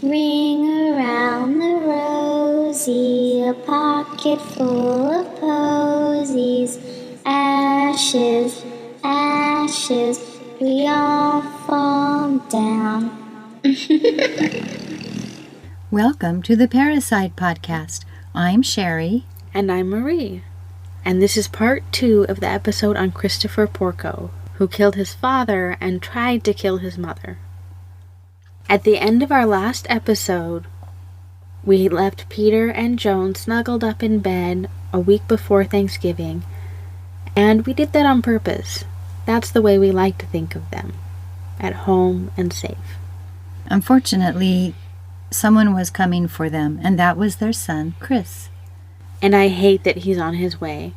Ring around the rosy, a pocket full of posies. Ashes, ashes, we all fall down. Welcome to the Parricide podcast. I'm Sherry. And I'm Marie. And this is part 2 of the episode on Christopherporco, who killed his father and tried to kill his mother. At the end of our last episode, we left Peter and Joan snuggled up in bed a week before Thanksgiving, and we did that on purpose. That's the way we like to think of them, at home and safe. Unfortunately, someone was coming for them, and that was their son, Chris. And I hate that he's on his way.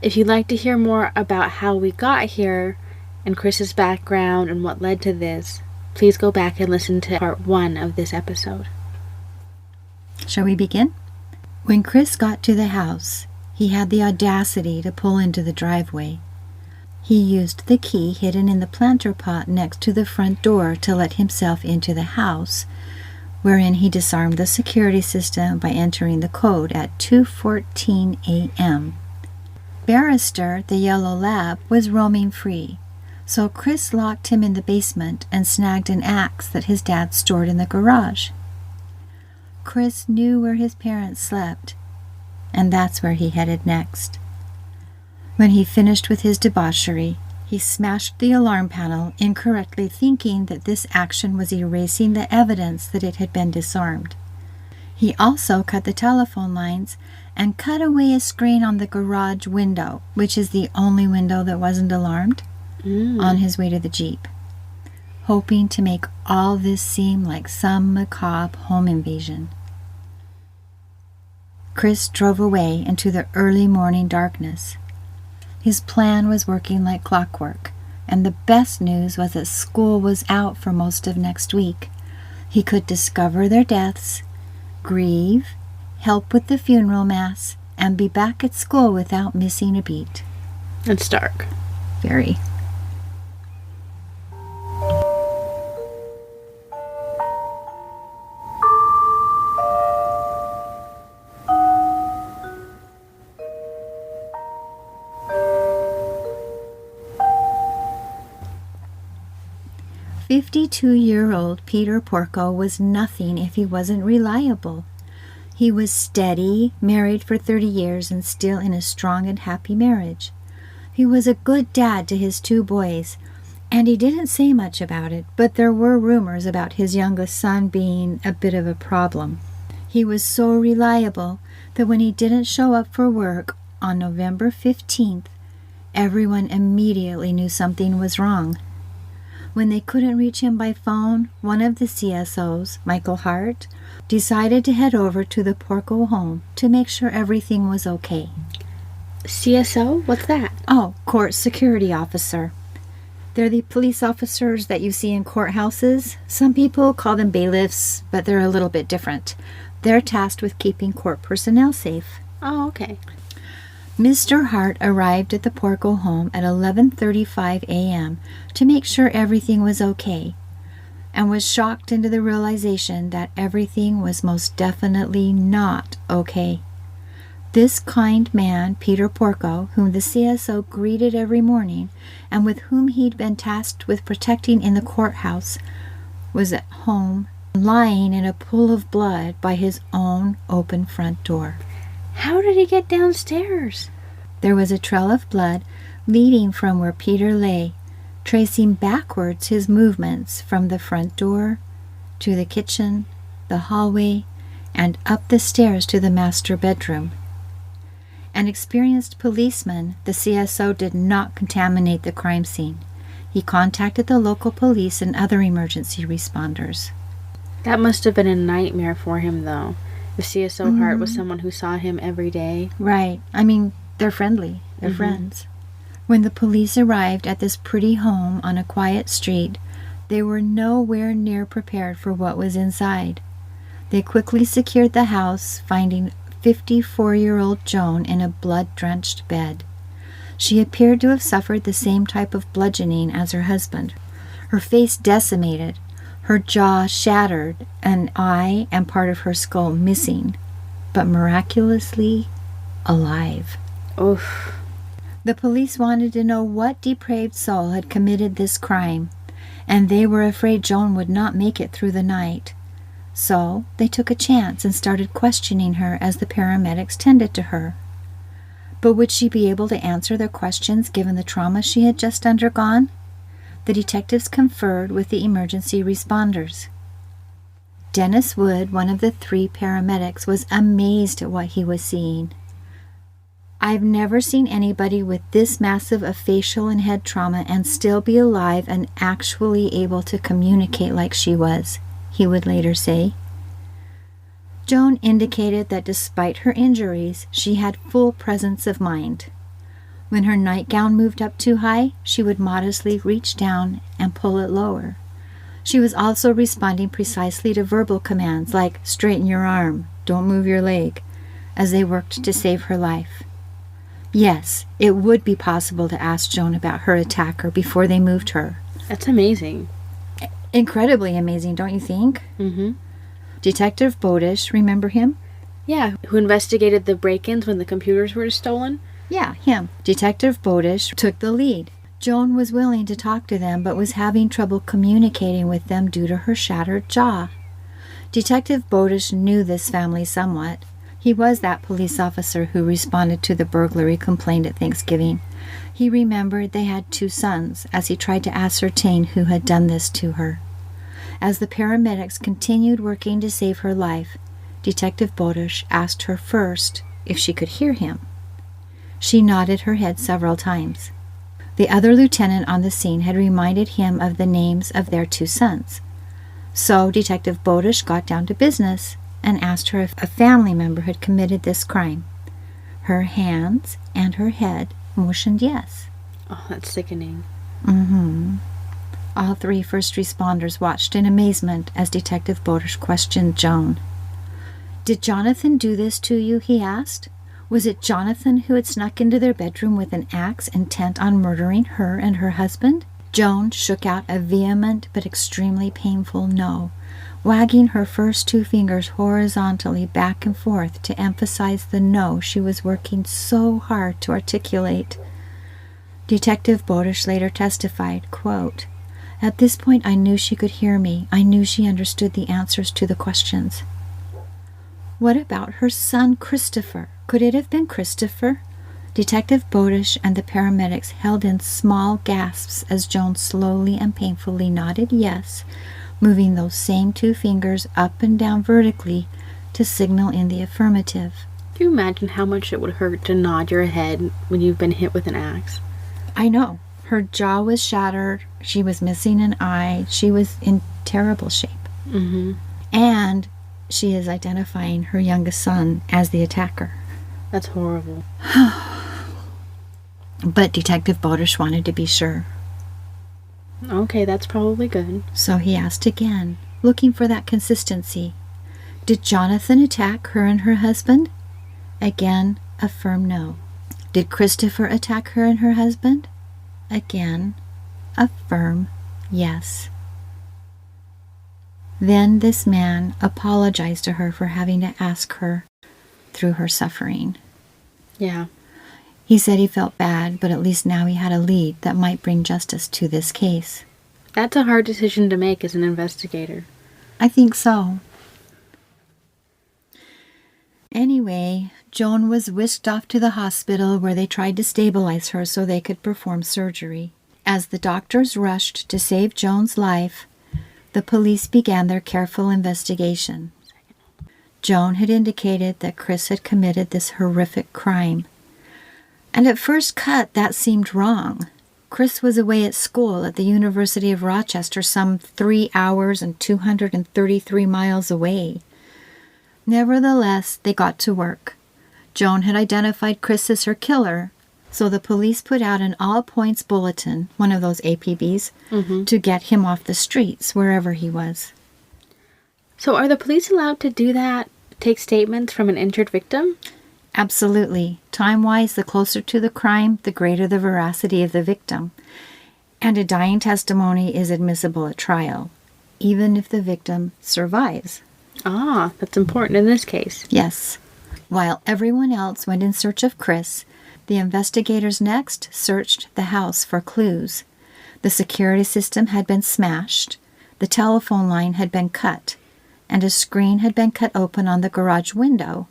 If you'd like to hear more about how we got here and Chris's background and what led to this, please go back and listen to part 1 of this episode. Shall we begin? When Chris got to the house, he had the audacity to pull into the driveway. He used the key hidden in the planter pot next to the front door to let himself into the house, wherein he disarmed the security system by entering the code at 2:14 a.m. Barrister, the yellow lab, was roaming free, so Chris locked him in the basement and snagged an axe that his dad stored in the garage. Chris knew where his parents slept, and that's where he headed next. When he finished with his debauchery, he smashed the alarm panel, incorrectly thinking that this action was erasing the evidence that it had been disarmed. He also cut the telephone lines and cut away a screen on the garage window, which is the only window that wasn't alarmed, on his way to the Jeep, hoping to make all this seem like some macabre home invasion. Chris drove away into the early morning darkness. His plan was working like clockwork, and the best news was that school was out for most of next week. He could discover their deaths, grieve, help with the funeral mass, and be back at school without missing a beat. It's dark. Very. "52-year-old Peterporco was nothing if he wasn't reliable. He was steady, married for 30 years, and still in a strong and happy marriage. He was a good dad to his 2 boys, and he didn't say much about it, but there were rumors about his youngest son being a bit of a problem. He was so reliable that when he didn't show up for work on November 15th, everyone immediately knew something was wrong. When they couldn't reach him by phone, one of the CSOs, Michael Hart, decided to head over to the Porco home to make sure everything was okay." CSO? What's that? Oh, Court Security Officer. They're the police officers that you see in courthouses. Some people call them bailiffs, but they're a little bit different. They're tasked with keeping court personnel safe. Oh, okay. Mr. Hart arrived at the Porco home at 11:35 a.m. to make sure everything was okay, and was shocked into the realization that everything was most definitely not okay. This kind man, Peterporco, whom the CSO greeted every morning, and with whom he'd been tasked with protecting in the courthouse, was at home, lying in a pool of blood by his own open front door. How did he get downstairs? There was a trail of blood leading from where Peter lay, tracing backwards his movements from the front door to the kitchen, the hallway, and up the stairs to the master bedroom. An experienced policeman, the CSO did not contaminate the crime scene. He contacted the local police and other emergency responders. That must have been a nightmare for him, though. If CSO Hart was someone who saw him every day. Right. I mean, they're friendly. They're friends. When the police arrived at this pretty home on a quiet street, they were nowhere near prepared for what was inside. They quickly secured the house, finding 54-year-old Joan in a blood-drenched bed. She appeared to have suffered the same type of bludgeoning as her husband. Her face decimated, her jaw shattered, an eye and part of her skull missing, but miraculously alive. Oof. The police wanted to know what depraved soul had committed this crime, and they were afraid Joan would not make it through the night. So they took a chance and started questioning her as the paramedics tended to her. But would she be able to answer their questions given the trauma she had just undergone? The detectives conferred with the emergency responders. Dennis Wood, one of the 3 paramedics, was amazed at what he was seeing. "I've never seen anybody with this massive of facial and head trauma and still be alive and actually able to communicate like she was," he would later say. Joan indicated that despite her injuries, she had full presence of mind. When her nightgown moved up too high, she would modestly reach down and pull it lower. She was also responding precisely to verbal commands like "straighten your arm," "don't move your leg," as they worked to save her life. Yes, it would be possible to ask Joan about her attacker before they moved her. That's amazing. Incredibly amazing, don't you think? Mm-hmm. Detective Bodish, remember him? Yeah, who investigated the break-ins when the computers were stolen? Yeah, him. Detective Bodish took the lead. Joan was willing to talk to them, but was having trouble communicating with them due to her shattered jaw. Detective Bodish knew this family somewhat. He was that police officer who responded to the burglary complaint at Thanksgiving. He remembered they had 2 sons as he tried to ascertain who had done this to her. As the paramedics continued working to save her life, Detective Bodish asked her first if she could hear him. She nodded her head several times. The other lieutenant on the scene had reminded him of the names of their 2 sons. So Detective Bodish got down to business and asked her if a family member had committed this crime. Her hands and her head motioned yes. Oh, that's sickening. Mm-hmm. All 3 first responders watched in amazement as Detective Bodish questioned Joan. "Did Jonathan do this to you?" he asked. "Was it Jonathan who had snuck into their bedroom with an axe intent on murdering her and her husband?" Joan shook out a vehement but extremely painful no, wagging her first 2 fingers horizontally back and forth to emphasize the no she was working so hard to articulate. Detective Bodish later testified, quote, "At this point I knew she could hear me. I knew she understood the answers to the questions." What about her son Christopher? Could it have been Christopher? Detective Bodish and the paramedics held in small gasps as Joan slowly and painfully nodded yes, moving those same 2 fingers up and down vertically to signal in the affirmative. Can you imagine how much it would hurt to nod your head when you've been hit with an axe? I know. Her jaw was shattered. She was missing an eye. She was in terrible shape. Mm-hmm. And she is identifying her youngest son as the attacker. That's horrible. But Detective Bodish wanted to be sure. Okay, that's probably good. So he asked again, looking for that consistency. "Did Jonathan attack her and her husband?" Again, a firm no. "Did Christopher attack her and her husband?" Again, a firm yes. Then this man apologized to her for having to ask her through her suffering. Yeah. He said he felt bad, but at least now he had a lead that might bring justice to this case. That's a hard decision to make as an investigator. I think so. Anyway, Joan was whisked off to the hospital where they tried to stabilize her so they could perform surgery. As the doctors rushed to save Joan's life, the police began their careful investigation. Joan had indicated that Chris had committed this horrific crime. And at first cut, that seemed wrong. Chris was away at school at the University of Rochester, some 3 hours and 233 miles away. Nevertheless, they got to work. Joan had identified Chris as her killer, so the police put out an all-points bulletin, one of those APBs, to get him off the streets, wherever he was. So are the police allowed to do that? Take statements from an injured victim? Absolutely. Time-wise, the closer to the crime, the greater the veracity of the victim. And a dying testimony is admissible at trial, even if the victim survives. Ah, that's important in this case. Yes. While everyone else went in search of Chris, the investigators next searched the house for clues. The security system had been smashed, the telephone line had been cut, and a screen had been cut open on the garage window.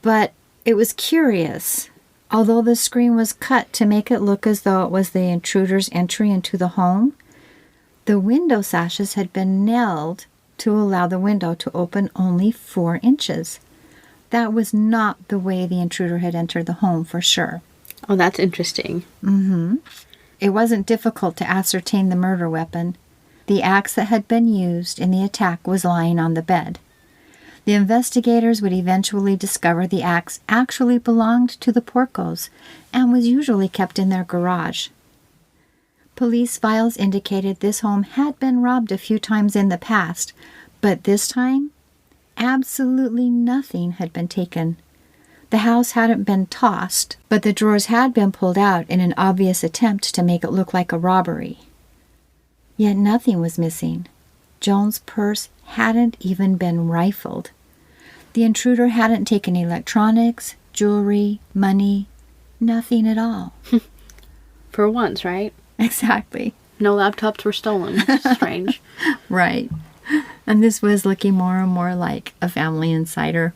But it was curious. Although the screen was cut to make it look as though it was the intruder's entry into the home, the window sashes had been nailed to allow the window to open only 4 inches. That was not the way the intruder had entered the home for sure. Oh, that's interesting. Mm-hmm. It wasn't difficult to ascertain the murder weapon. The axe that had been used in the attack was lying on the bed. The investigators would eventually discover the axe actually belonged to the Porcos and was usually kept in their garage. Police files indicated this home had been robbed a few times in the past, but this time, absolutely nothing had been taken. The house hadn't been tossed, but the drawers had been pulled out in an obvious attempt to make it look like a robbery. Yet nothing was missing. Joan's purse hadn't even been rifled. The intruder hadn't taken electronics, jewelry, money, nothing at all. For once, right? Exactly. No laptops were stolen. Strange. Right. And this was looking more and more like a family insider.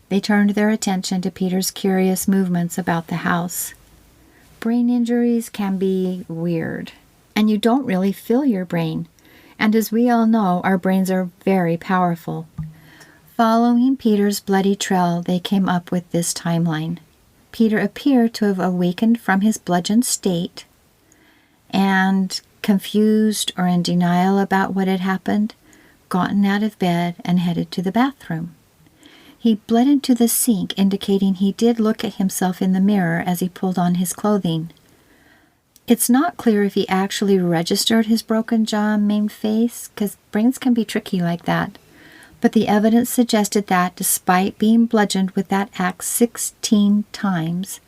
They turned their attention to Peter's curious movements about the house. Brain injuries can be weird, and you don't really feel your brain. And as we all know, our brains are very powerful. Following Peter's bloody trail, they came up with this timeline. Peter appeared to have awakened from his bludgeoned state and, confused or in denial about what had happened, gotten out of bed and headed to the bathroom. He bled into the sink, indicating he did look at himself in the mirror as he pulled on his clothing. It's not clear if he actually registered his broken jaw and maimed face, because brains can be tricky like that. But the evidence suggested that, despite being bludgeoned with that axe 16 times,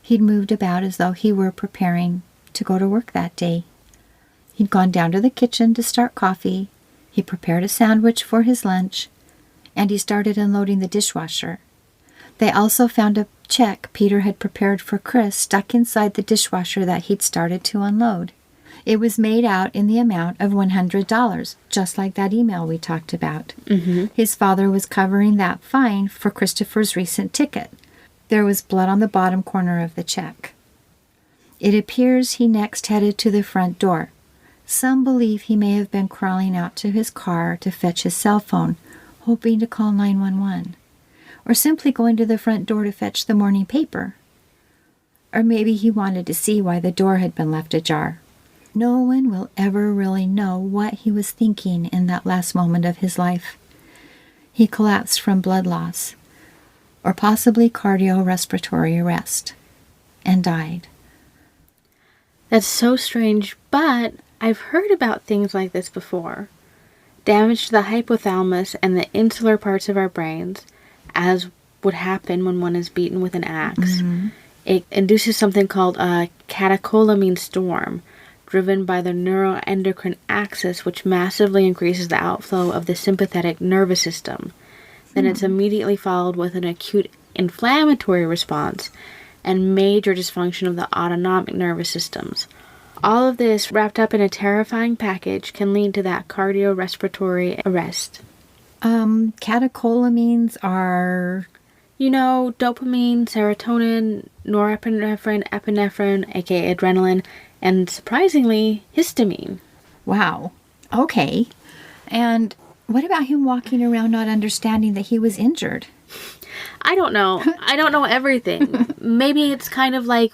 he'd moved about as though he were preparing to go to work that day. He'd gone down to the kitchen to start coffee, he prepared a sandwich for his lunch, and he started unloading the dishwasher. They also found a check Peter had prepared for Chris stuck inside the dishwasher that he'd started to unload. It was made out in the amount of $100, just like that email we talked about. Mm-hmm. His father was covering that fine for Christopher's recent ticket. There was blood on the bottom corner of the check. It appears he next headed to the front door. Some believe he may have been crawling out to his car to fetch his cell phone, hoping to call 911. Or simply going to the front door to fetch the morning paper. Or maybe he wanted to see why the door had been left ajar. No one will ever really know what he was thinking in that last moment of his life. He collapsed from blood loss, or possibly cardiorespiratory arrest, and died. That's so strange, but I've heard about things like this before. Damage to the hypothalamus and the insular parts of our brains, as would happen when one is beaten with an axe. Mm-hmm. It induces something called a catecholamine storm, driven by the neuroendocrine axis, which massively increases the outflow of the sympathetic nervous system. Then it's immediately followed with an acute inflammatory response and major dysfunction of the autonomic nervous systems. All of this, wrapped up in a terrifying package, can lead to that cardiorespiratory arrest. Catecholamines are... You know, dopamine, serotonin, norepinephrine, epinephrine, aka adrenaline, and surprisingly, histamine. Wow. Okay. And what about him walking around not understanding that he was injured? I don't know. I don't know everything. Maybe it's kind of like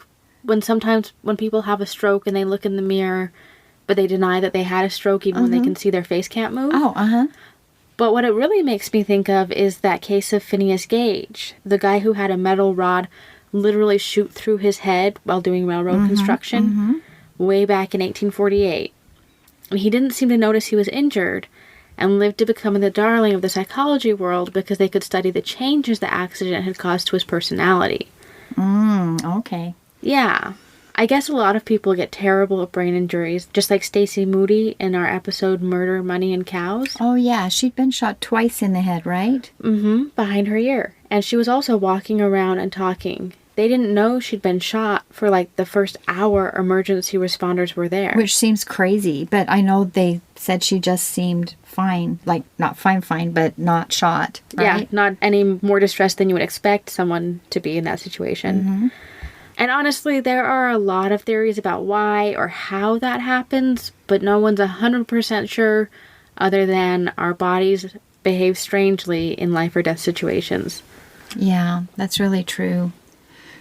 sometimes when people have a stroke and they look in the mirror, but they deny that they had a stroke even when they can see their face can't move. Oh, uh-huh. But what it really makes me think of is that case of Phineas Gage, the guy who had a metal rod literally shoot through his head while doing railroad construction way back in 1848. And he didn't seem to notice he was injured and lived to become the darling of the psychology world because they could study the changes the accident had caused to his personality. Okay. Yeah. I guess a lot of people get terrible brain injuries, just like Stacey Moody in our episode Murder, Money, and Cows. Oh, yeah. She'd been shot twice in the head, right? Mm-hmm. Behind her ear. And she was also walking around and talking. They didn't know she'd been shot for like the first hour emergency responders were there. Which seems crazy, but I know they said she just seemed fine. Like, not fine, but not shot, right? Yeah, not any more distressed than you would expect someone to be in that situation. Mm-hmm. And honestly, there are a lot of theories about why or how that happens, but no one's 100% sure other than our bodies behave strangely in life or death situations. Yeah, that's really true.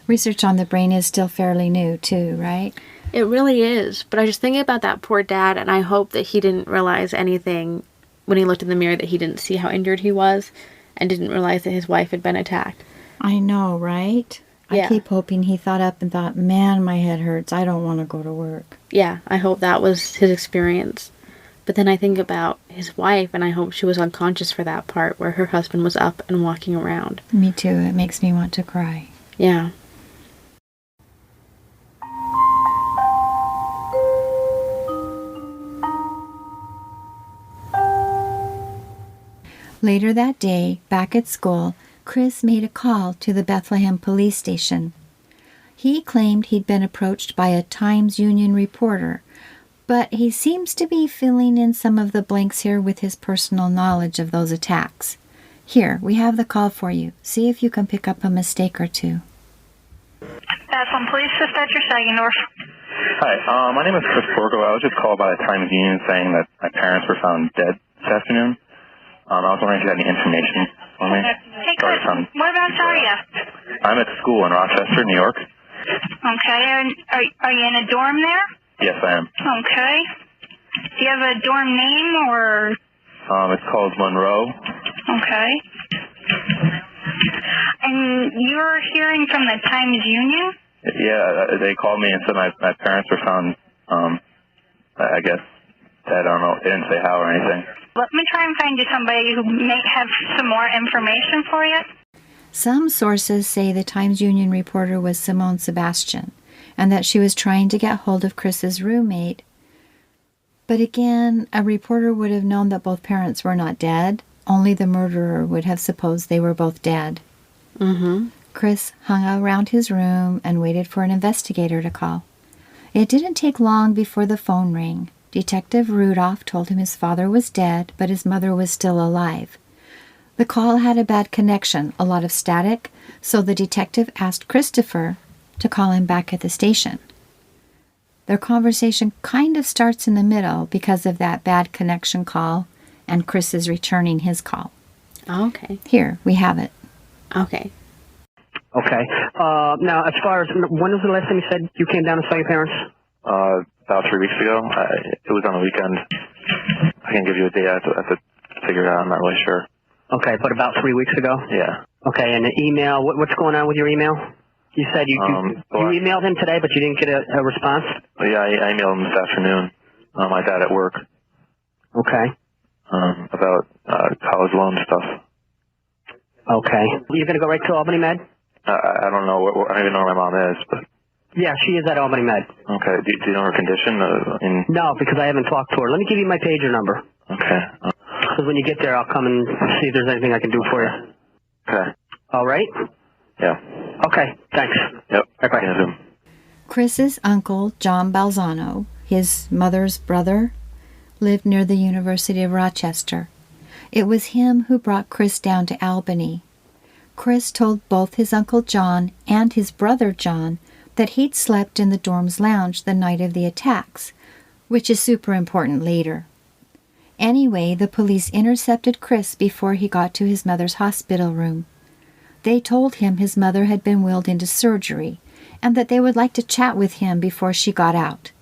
Research on the brain is still fairly new, too, right? It really is. But I just think about that poor dad, and I hope that he didn't realize anything when he looked in the mirror, that he didn't see how injured he was and didn't realize that his wife had been attacked. I know, right? Yeah. I keep hoping he thought up and thought, man, my head hurts. I don't want to go to work. Yeah, I hope that was his experience. But then I think about his wife, and I hope she was unconscious for that part where her husband was up and walking around. Me too. It makes me want to cry. Yeah. Later that day, back at school, Chris made a call to the Bethlehem police station. He claimed he'd been approached by a Times-Union reporter, but he seems to be filling in some of the blanks here with his personal knowledge of those attacks. Here, we have the call for you. See if you can pick up a mistake or two. Bethlehem Police Dispatcher, Saginor. Hi, my name is Porco. I was just called by the Times-Union saying that my parents were found dead this afternoon. I was wondering if you had any information for me. Hey, Chris, whereabouts are you? I'm at school in Rochester, New York. Okay, and are you in a dorm there? Yes, I am. Okay. Do you have a dorm name or? It's called Monroe. Okay. And you're hearing from the Times-Union? Yeah, they called me and said my parents were found, I guess, I don't know, they didn't say how or anything. Let me try and find you somebody who may have some more information for you. Some sources say the Times-Union reporter was Simone Sebastian, and that she was trying to get hold of Chris's roommate. But again, a reporter would have known that both parents were not dead. Only the murderer would have supposed they were both dead. Mm-hmm. Chris hung around his room and waited for an investigator to call. It didn't take long before the phone rang. Detective Rudolph told him his father was dead, but his mother was still alive. The call had a bad connection, a lot of static, so the detective asked Christopher to call him back at the station. Their conversation kind of starts in the middle because of that bad connection call, and Chris is returning his call. Okay. Here, we have it. Okay. Okay. Now, as far as, when was the last time you said you came down to saw your parents? About 3 weeks ago. It was on a weekend. I can give you a date. I have to figure it out. I'm not really sure. Okay, but about 3 weeks ago? Yeah. Okay, and the email, what's going on with your email? You said you emailed him today, but you didn't get a response? Yeah, I emailed him this afternoon. My dad at work. Okay. About college loan stuff. Okay. You're going to go right to Albany Med? I don't know. I don't even know where my mom is, but... Yeah, she is at Albany Med. Okay. Do you know her condition? No, because I haven't talked to her. Let me give you my pager number. Okay. Because when you get there, I'll come and see if there's anything I can do for you. Okay. All right? Yeah. Okay, thanks. Yep. Bye-bye. Yeah. Chris's uncle, John Balzano, his mother's brother, lived near the University of Rochester. It was him who brought Chris down to Albany. Chris told both his Uncle John and his brother John that he'd slept in the dorm's lounge the night of the attacks, which is super important later. Anyway, the police intercepted Chris before he got to his mother's hospital room. They told him his mother had been wheeled into surgery and that they would like to chat with him before she got out.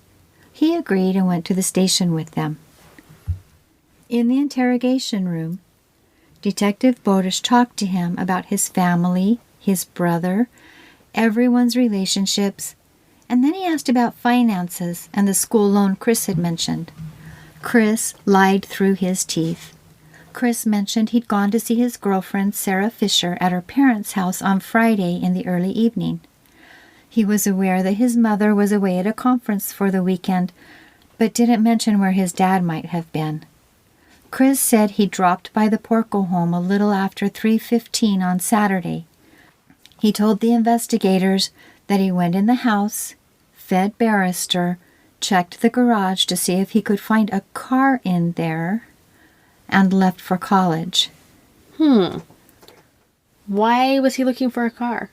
He agreed and went to the station with them. In the interrogation room, Detective Bodish talked to him about his family, his brother, everyone's relationships, and then he asked about finances and the school loan Chris had mentioned. Chris lied through his teeth. Chris mentioned he'd gone to see his girlfriend Sarah Fisher at her parents' house on Friday in the early evening. He was aware that his mother was away at a conference for the weekend, but didn't mention where his dad might have been. Chris said he dropped by the Porco home a little after 3:15 on Saturday. He told the investigators that he went in the house, fed Barrister, checked the garage to see if he could find a car in there, and left for college. Why was he looking for a car?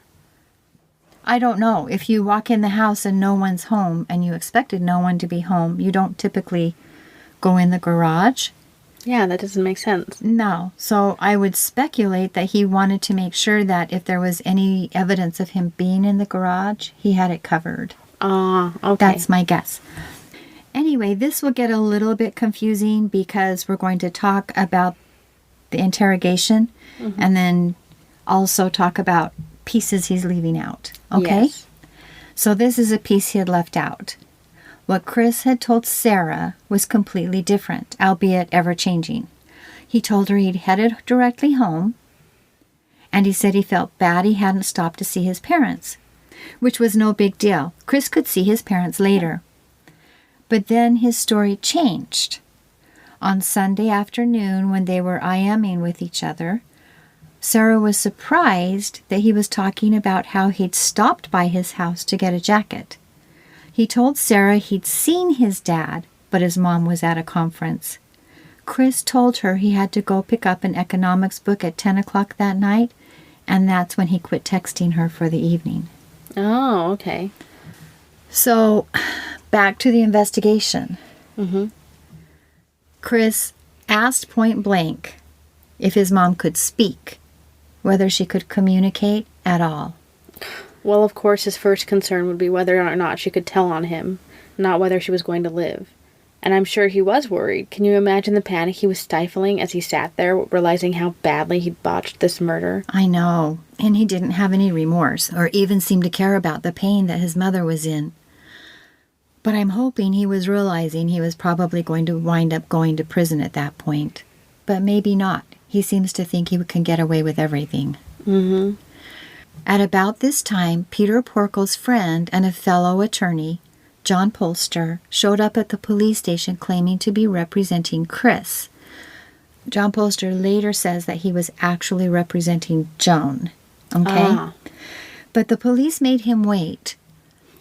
I don't know. If you walk in the house and no one's home and you expected no one to be home, you don't typically go in the garage. Yeah, that doesn't make sense. No. So I would speculate that he wanted to make sure that if there was any evidence of him being in the garage, he had it covered. Okay. That's my guess. Anyway, this will get a little bit confusing because we're going to talk about the interrogation and then also talk about pieces he's leaving out. Okay? Yes. So this is a piece he had left out. What Chris had told Sarah was completely different, albeit ever-changing. He told her he'd headed directly home, and he said he felt bad he hadn't stopped to see his parents, which was no big deal. Chris could see his parents later. But then his story changed. On Sunday afternoon, when they were IMing with each other, Sarah was surprised that he was talking about how he'd stopped by his house to get a jacket. He told Sarah he'd seen his dad, but his mom was at a conference. Chris told her he had to go pick up an economics book at 10 o'clock that night, and that's when he quit texting her for the evening. Oh, okay. So, back to the investigation. Chris asked point blank if his mom could speak, whether she could communicate at all. Well, of course, his first concern would be whether or not she could tell on him, not whether she was going to live. And I'm sure he was worried. Can you imagine the panic he was stifling as he sat there, realizing how badly he'd botched this murder? I know. And he didn't have any remorse, or even seem to care about the pain that his mother was in. But I'm hoping he was realizing he was probably going to wind up going to prison at that point. But maybe not. He seems to think he can get away with everything. At about this time, Peterporco's friend and a fellow attorney, John Polster, showed up at the police station claiming to be representing Chris. John Polster later says that he was actually representing Joan. Okay? But the police made him wait.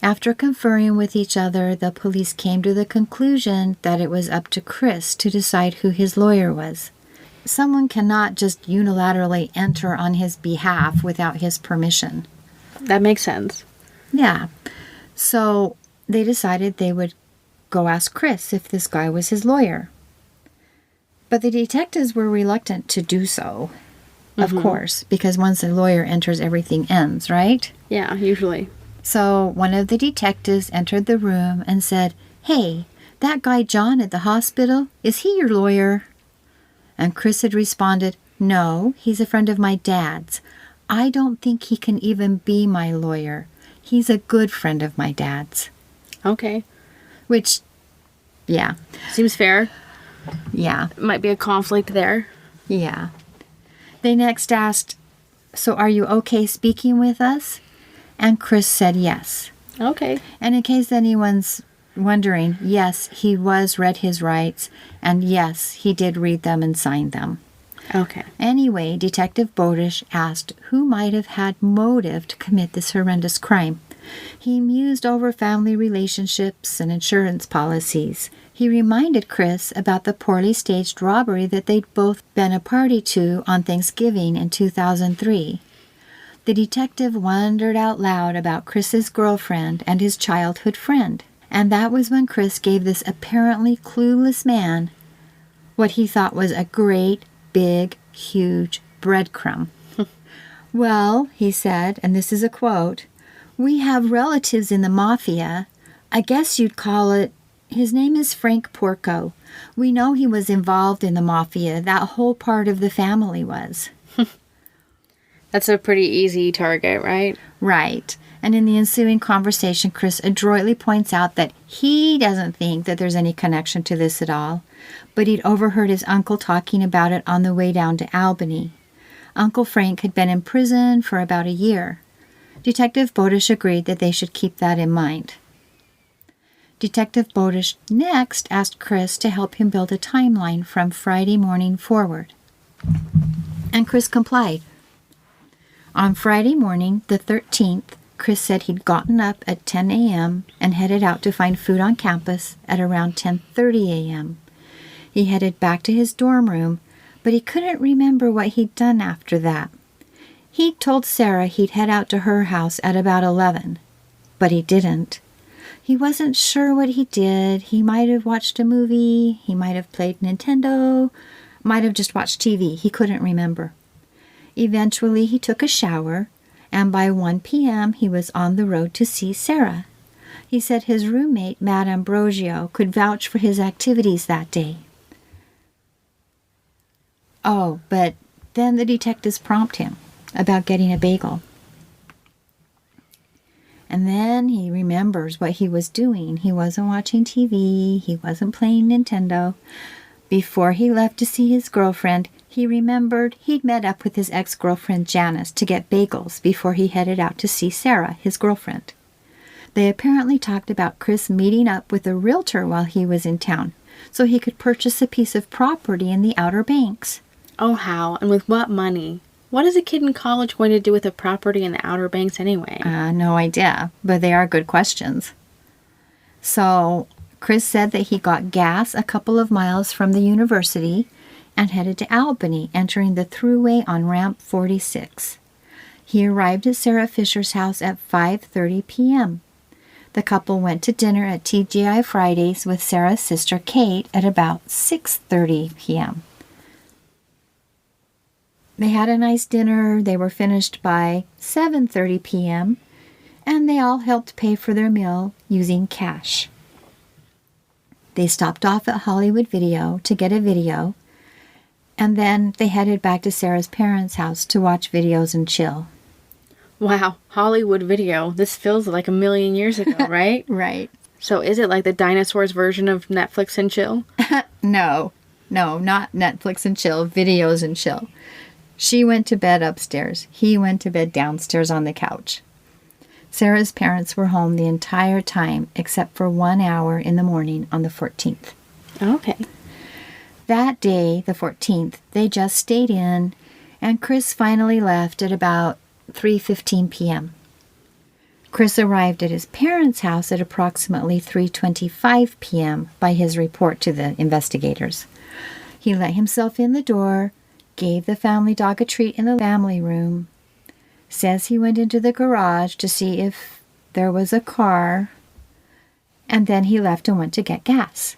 After conferring with each other, the police came to the conclusion that it was up to Chris to decide who his lawyer was. Someone cannot just unilaterally enter on his behalf without his permission. That makes sense. Yeah. So they decided they would go ask Chris if this guy was his lawyer. But the detectives were reluctant to do so, of course, because once a lawyer enters, everything ends, right? Yeah, usually. So one of the detectives entered the room and said, "Hey, that guy John at the hospital, is he your lawyer?" And Chris had responded, "No, he's a friend of my dad's. I don't think he can even be my lawyer. He's a good friend of my dad's." Okay. Which, yeah. Seems fair. Yeah. Might be a conflict there. Yeah. They next asked, "So are you okay speaking with us?" And Chris said yes. Okay. And in case anyone's wondering, yes, he was read his rights, and yes, he did read them and sign them. Okay. Anyway, Detective Bodish asked who might have had motive to commit this horrendous crime. He mused over family relationships and insurance policies. He reminded Chris about the poorly staged robbery that they'd both been a party to on Thanksgiving in 2003. The detective wondered out loud about Chris's girlfriend and his childhood friend. And that was when Chris gave this apparently clueless man what he thought was a great, big, huge breadcrumb. "Well," he said, and this is a quote, "we have relatives in the mafia. I guess you'd call it, his name is Frank Porco. We know he was involved in the mafia. That whole part of the family was." That's a pretty easy target, right? Right. And in the ensuing conversation, Chris adroitly points out that he doesn't think that there's any connection to this at all, but he'd overheard his uncle talking about it on the way down to Albany. Uncle Frank had been in prison for about a year. Detective Bodish agreed that they should keep that in mind. Detective Bodish next asked Chris to help him build a timeline from Friday morning forward. And Chris complied. On Friday morning, the 13th, Chris said he'd gotten up at 10 a.m. and headed out to find food on campus at around 10:30 a.m. He headed back to his dorm room, but he couldn't remember what he'd done after that. He'd told Sarah he'd head out to her house at about 11, but he didn't. He wasn't sure what he did. He might have watched a movie, he might have played Nintendo, might have just watched TV. He couldn't remember. Eventually, he took a shower, and by 1 p.m. he was on the road to see Sarah. He said his roommate, Matt Ambrosio, could vouch for his activities that day. Oh, but then the detectives prompt him about getting a bagel. And then he remembers what he was doing. He wasn't watching TV. He wasn't playing Nintendo. Before he left to see his girlfriend, he remembered he'd met up with his ex-girlfriend Janice to get bagels before he headed out to see Sarah, his girlfriend. They apparently talked about Chris meeting up with a realtor while he was in town, so he could purchase a piece of property in the Outer Banks. Oh, how? And with what money? What is a kid in college going to do with a property in the Outer Banks anyway? No idea, but they are good questions. So, Chris said that he got gas a couple of miles from the university and headed to Albany, entering the thruway on ramp 46. He arrived at Sarah Fisher's house at 5:30 p.m. The couple went to dinner at TGI Fridays with Sarah's sister Kate at about 6:30 p.m. They had a nice dinner. They were finished by 7:30 p.m., and they all helped pay for their meal using cash. They stopped off at Hollywood Video to get a video, and then they headed back to Sarah's parents' house to watch videos and chill. Wow, Hollywood Video. This feels like a million years ago, right? Right. So is it like the dinosaurs version of Netflix and chill? No, not Netflix and chill, videos and chill. She went to bed upstairs. He went to bed downstairs on the couch. Sarah's parents were home the entire time except for 1 hour in the morning on the 14th. Okay. That day, the 14th, they just stayed in, and Chris finally left at about 3:15 p.m. Chris arrived at his parents' house at approximately 3:25 p.m. by his report to the investigators. He let himself in the door, gave the family dog a treat in the family room, says he went into the garage to see if there was a car, and then he left and went to get gas.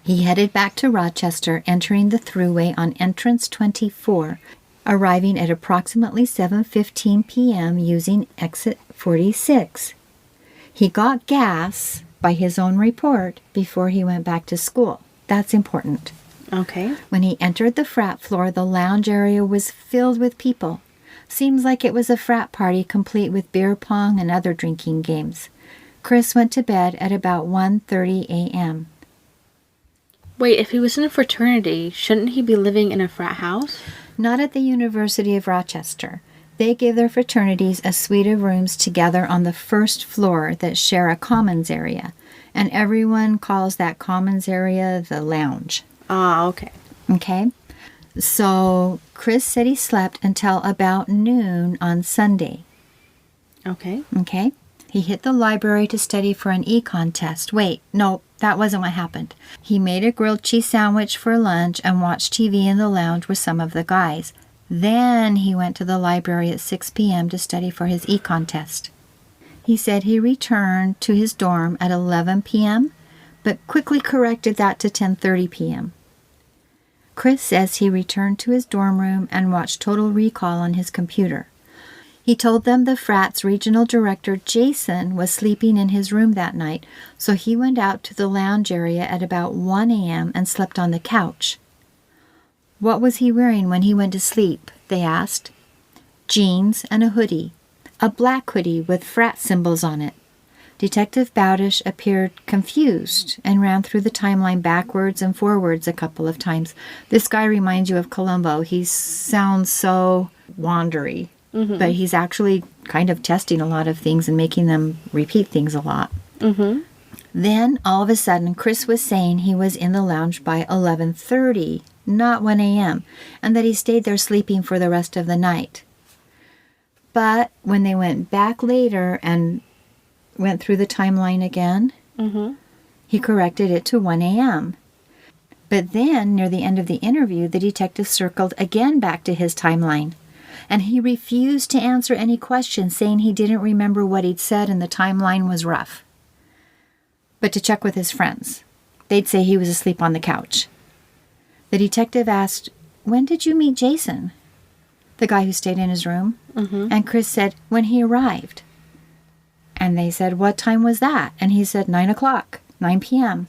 He headed back to Rochester, entering the thruway on entrance 24, arriving at approximately 7:15 p.m. using exit 46. He got gas, by his own report, before he went back to school. That's important. Okay. When he entered the frat floor, the lounge area was filled with people. Seems like it was a frat party complete with beer pong and other drinking games. Chris went to bed at about 1:30 a.m. Wait, if he was in a fraternity, shouldn't he be living in a frat house? Not at the University of Rochester. They give their fraternities a suite of rooms together on the first floor that share a commons area, and everyone calls that commons area the lounge. Ah, okay. Okay? So, Chris said he slept until about noon on Sunday. Okay. Okay? He hit the library to study for an econ test. Wait, no, that wasn't what happened. He made a grilled cheese sandwich for lunch and watched TV in the lounge with some of the guys. Then he went to the library at 6 p.m. to study for his econ test. He said he returned to his dorm at 11 p.m., but quickly corrected that to 10:30 p.m. Chris says he returned to his dorm room and watched Total Recall on his computer. He told them the frat's regional director, Jason, was sleeping in his room that night, so he went out to the lounge area at about 1 a.m. and slept on the couch. What was he wearing when he went to sleep? They asked. Jeans and a hoodie. A black hoodie with frat symbols on it. Detective Bowdish appeared confused and ran through the timeline backwards and forwards a couple of times. This guy reminds you of Columbo. He sounds so wandery. Mm-hmm. But he's actually kind of testing a lot of things and making them repeat things a lot. Mm-hmm. Then, all of a sudden, Chris was saying he was in the lounge by 11:30, not 1 a.m., and that he stayed there sleeping for the rest of the night. But when they went back later and went through the timeline again, Mm-hmm. he corrected it to 1 a.m. But then, near the end of the interview, the detective circled again back to his timeline, and he refused to answer any questions, saying he didn't remember what he'd said and the timeline was rough. But to check with his friends, they'd say he was asleep on the couch. The detective asked, "When did you meet Jason?" The guy who stayed in his room. Mm-hmm. And Chris said, "When he arrived." And they said, "What time was that?" And he said, 9 o'clock, 9 p.m.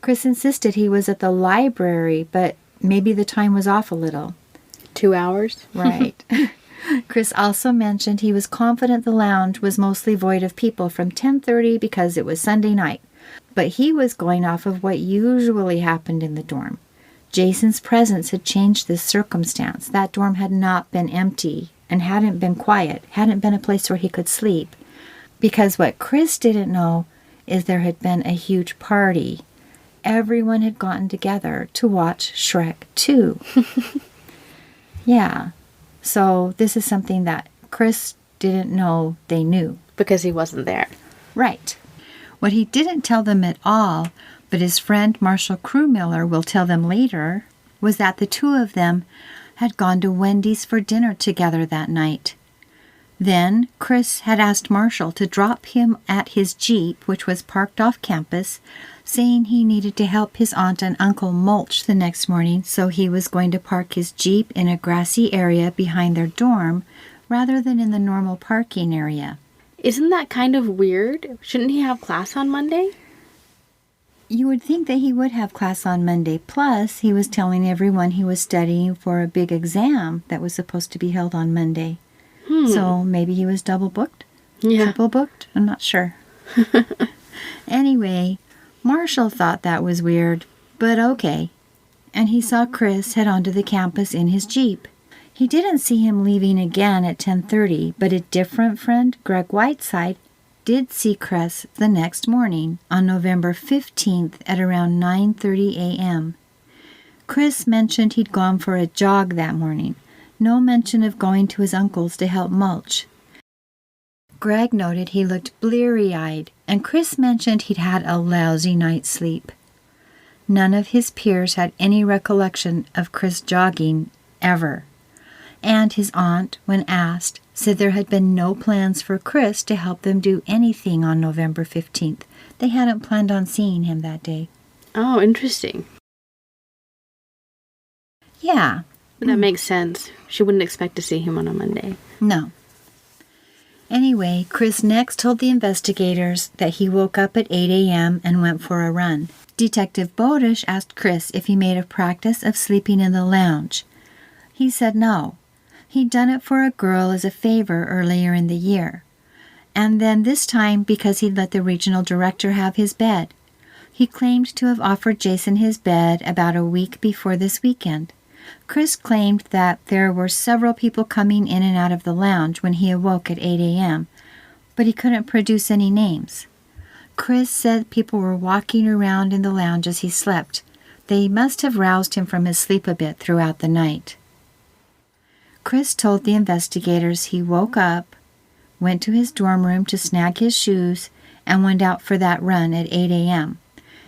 Chris insisted he was at the library, but maybe the time was off a little. 2 hours? Right. Chris also mentioned he was confident the lounge was mostly void of people from 10:30 because it was Sunday night. But he was going off of what usually happened in the dorm. Jason's presence had changed this circumstance. That dorm had not been empty and hadn't been quiet, hadn't been a place where he could sleep. Because what Chris didn't know is there had been a huge party. Everyone had gotten together to watch Shrek 2. Yeah. So this is something that Chris didn't know they knew. Because he wasn't there. Right. What he didn't tell them at all, but his friend Marshall Crewmiller will tell them later, was that the two of them had gone to Wendy's for dinner together that night. Then Chris had asked Marshall to drop him at his Jeep, which was parked off campus, saying he needed to help his aunt and uncle mulch the next morning, so he was going to park his Jeep in a grassy area behind their dorm rather than in the normal parking area. Isn't that kind of weird? Shouldn't he have class on Monday? You would think that he would have class on Monday. Plus, he was telling everyone he was studying for a big exam that was supposed to be held on Monday. So maybe he was double booked? Yeah. Triple booked? I'm not sure. Anyway, Marshall thought that was weird, but okay. And he saw Chris head onto the campus in his Jeep. He didn't see him leaving again at 10:30, but a different friend, Greg Whiteside, did see Chris the next morning on November 15th at around 9:30 a.m. Chris mentioned he'd gone for a jog that morning. No mention of going to his uncle's to help mulch. Greg noted he looked bleary-eyed, and Chris mentioned he'd had a lousy night's sleep. None of his peers had any recollection of Chris jogging ever. And his aunt, when asked, said there had been no plans for Chris to help them do anything on November 15th. They hadn't planned on seeing him that day. Oh, interesting. Yeah. That makes sense. She wouldn't expect to see him on a Monday. No. Anyway, Chris next told the investigators that he woke up at 8 a.m. and went for a run. Detective Bodish asked Chris if he made a practice of sleeping in the lounge. He said no. He'd done it for a girl as a favor earlier in the year. And then this time because he'd let the regional director have his bed. He claimed to have offered Jason his bed about a week before this weekend. Chris claimed that there were several people coming in and out of the lounge when he awoke at 8 a.m., but he couldn't produce any names. Chris said people were walking around in the lounge as he slept. They must have roused him from his sleep a bit throughout the night. Chris told the investigators he woke up, went to his dorm room to snag his shoes, and went out for that run at 8 a.m.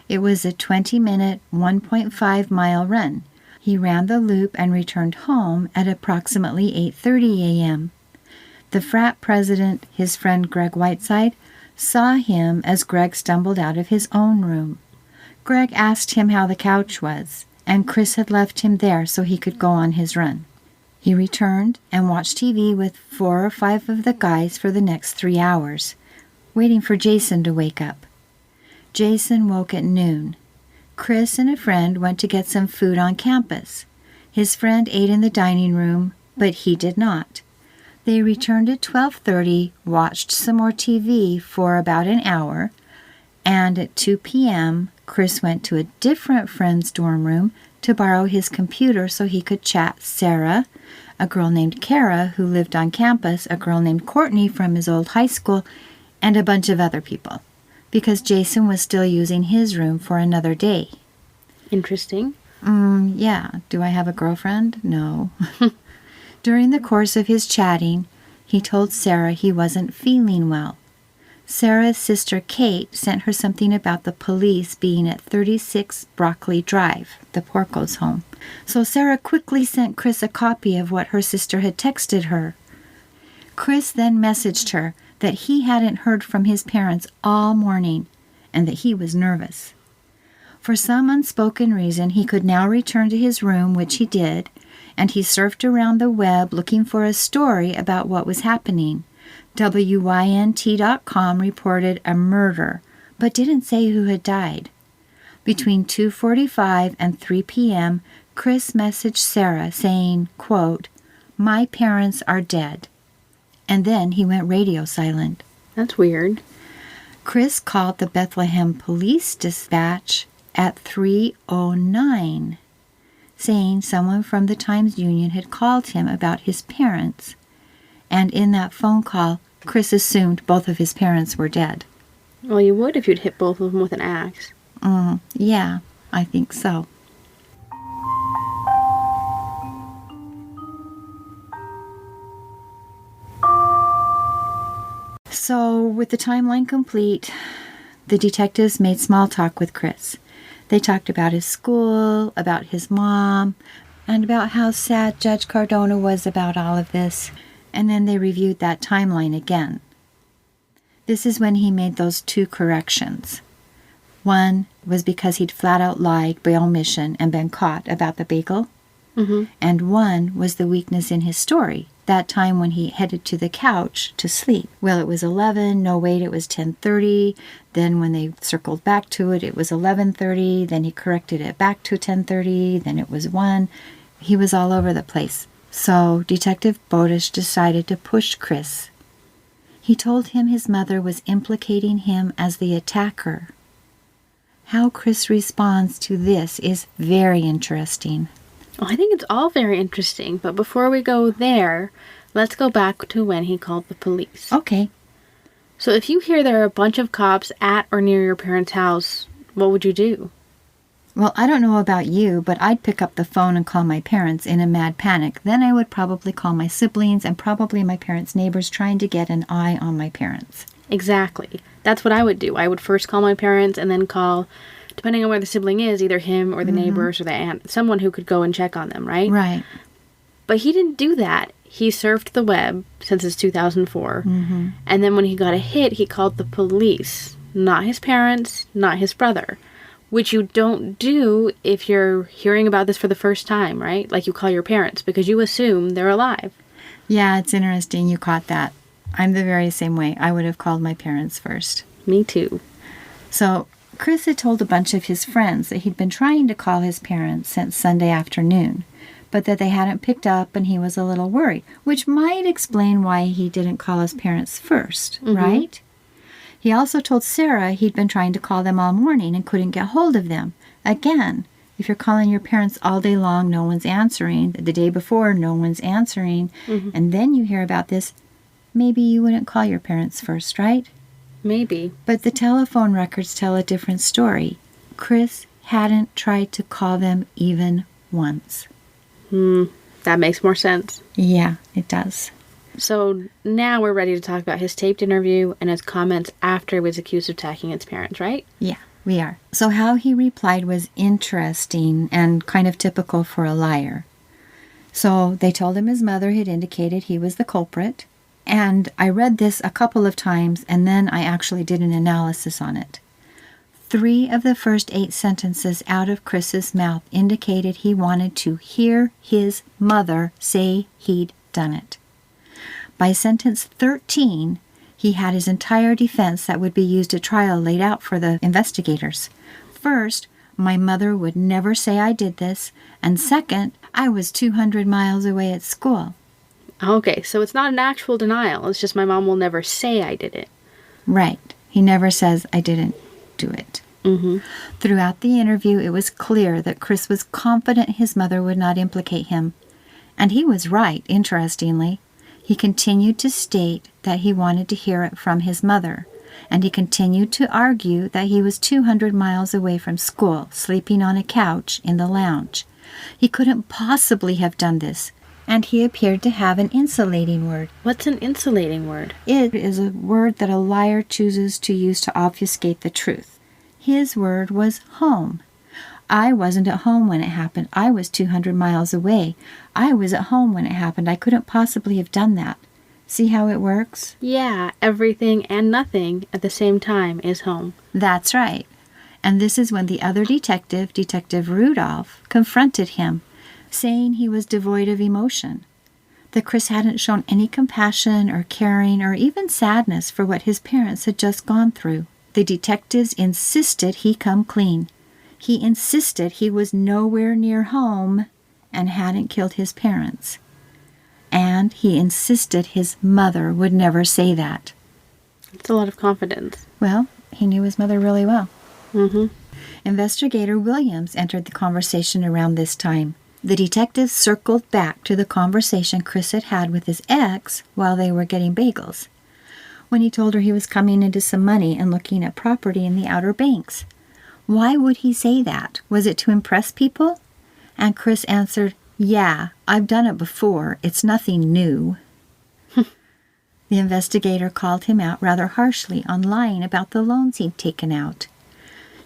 It was a 20-minute, 1.5-mile run. He ran the loop and returned home at approximately 8:30 a.m. The frat president, his friend Greg Whiteside, saw him as Greg stumbled out of his own room. Greg asked him how the couch was, and Chris had left him there so he could go on his run. He returned and watched TV with 4 or 5 of the guys for the next 3 hours, waiting for Jason to wake up. Jason woke at noon. Chris and a friend went to get some food on campus. His friend ate in the dining room, but he did not. They returned at 12:30, watched some more TV for about an hour, and at 2 p.m., Chris went to a different friend's dorm room to borrow his computer so he could chat Sarah, a girl named Kara who lived on campus, a girl named Courtney from his old high school, and a bunch of other people, because Jason was still using his room for another day. Interesting. Yeah. Do I have a girlfriend? No. During the course of his chatting, he told Sarah he wasn't feeling well. Sarah's sister Kate sent her something about the police being at 36 Broccoli Drive, the Porco's home. So Sarah quickly sent Chris a copy of what her sister had texted her. Chris then messaged her that he hadn't heard from his parents all morning and that he was nervous. For some unspoken reason, he could now return to his room, which he did, and he surfed around the web looking for a story about what was happening. WYNT.com reported a murder, but didn't say who had died. Between 2:45 and 3 p.m., Chris messaged Sarah saying, quote, "My parents are dead." And then he went radio silent. That's weird. Chris called the Bethlehem Police Dispatch at 3:09, saying someone from the Times-Union had called him about his parents. And in that phone call, Chris assumed both of his parents were dead. Well, you would if you'd hit both of them with an axe. Yeah, I think so. So, with the timeline complete, the detectives made small talk with Chris. They talked about his school, about his mom, and about how sad Judge Cardona was about all of this. And then they reviewed that timeline again. This is when he made those 2 corrections. One was because he'd flat out lied by omission and been caught about the bagel. And one was the weakness in his story, that time when he headed to the couch to sleep. Well, it was 11. No, wait, it was 10:30. Then when they circled back to it, it was 11:30. Then he corrected it back to 10:30. Then it was 1. He was all over the place. So Detective Bodish decided to push Chris. He told him his mother was implicating him as the attacker. How Chris responds to this is very interesting. Well, I think it's all very interesting, but before we go there, let's go back to when he called the police. Okay. So if you hear there are a bunch of cops at or near your parents' house, what would you do? Well, I don't know about you, but I'd pick up the phone and call my parents in a mad panic. Then I would probably call my siblings and probably my parents' neighbors trying to get an eye on my parents. Exactly. That's what I would do. I would first call my parents and then call, depending on where the sibling is, either him or the neighbors or the aunt, someone who could go and check on them, right? Right. But he didn't do that. He surfed the web since it's 2004. And then when he got a hit, he called the police. Not his parents, not his brother. Which you don't do if you're hearing about this for the first time, right? Like you call your parents because you assume they're alive. Yeah, it's interesting you caught that. I'm the very same way. I would have called my parents first. Me too. So Chris had told a bunch of his friends that he'd been trying to call his parents since Sunday afternoon, but that they hadn't picked up and he was a little worried, which might explain why he didn't call his parents first, right? He also told Sarah he'd been trying to call them all morning and couldn't get hold of them. Again, if you're calling your parents all day long, no one's answering. The day before, no one's answering. And then you hear about this, maybe you wouldn't call your parents first, right? Maybe. But the telephone records tell a different story. Chris hadn't tried to call them even once. That makes more sense. Yeah, it does. So now we're ready to talk about his taped interview and his comments after he was accused of attacking his parents, right? Yeah, we are. So how he replied was interesting and kind of typical for a liar. So they told him his mother had indicated he was the culprit. And I read this a couple of times and then I actually did an analysis on it. 3 of the first 8 sentences out of Chris's mouth indicated he wanted to hear his mother say he'd done it. By sentence 13, he had his entire defense that would be used at trial laid out for the investigators. First, my mother would never say I did this, and second, I was 200 miles away at school. Okay, so it's not an actual denial. It's just my mom will never say I did it. Right. He never says I didn't do it. Mm-hmm. Throughout the interview, it was clear that Chris was confident his mother would not implicate him. And he was right, interestingly. He continued to state that he wanted to hear it from his mother. And he continued to argue that he was 200 miles away from school, sleeping on a couch in the lounge. He couldn't possibly have done this. And he appeared to have an insulating word. What's an insulating word? It is a word that a liar chooses to use to obfuscate the truth. His word was home. I wasn't at home when it happened. I was 200 miles away. I was at home when it happened. I couldn't possibly have done that. See how it works? Yeah, everything and nothing at the same time is home. That's right. And this is when the other detective, Detective Rudolph, confronted him, saying he was devoid of emotion, that Chris hadn't shown any compassion or caring or even sadness for what his parents had just gone through. The detectives insisted he come clean. He insisted he was nowhere near home and hadn't killed his parents. And he insisted his mother would never say that. It's a lot of confidence. Well, he knew his mother really well. Mm-hmm. Investigator Williams entered the conversation around this time. The detectives circled back to the conversation Chris had had with his ex while they were getting bagels, when he told her he was coming into some money and looking at property in the Outer Banks. Why would he say that? Was it to impress people? And Chris answered, "Yeah, I've done it before. It's nothing new." The investigator called him out rather harshly on lying about the loans he'd taken out.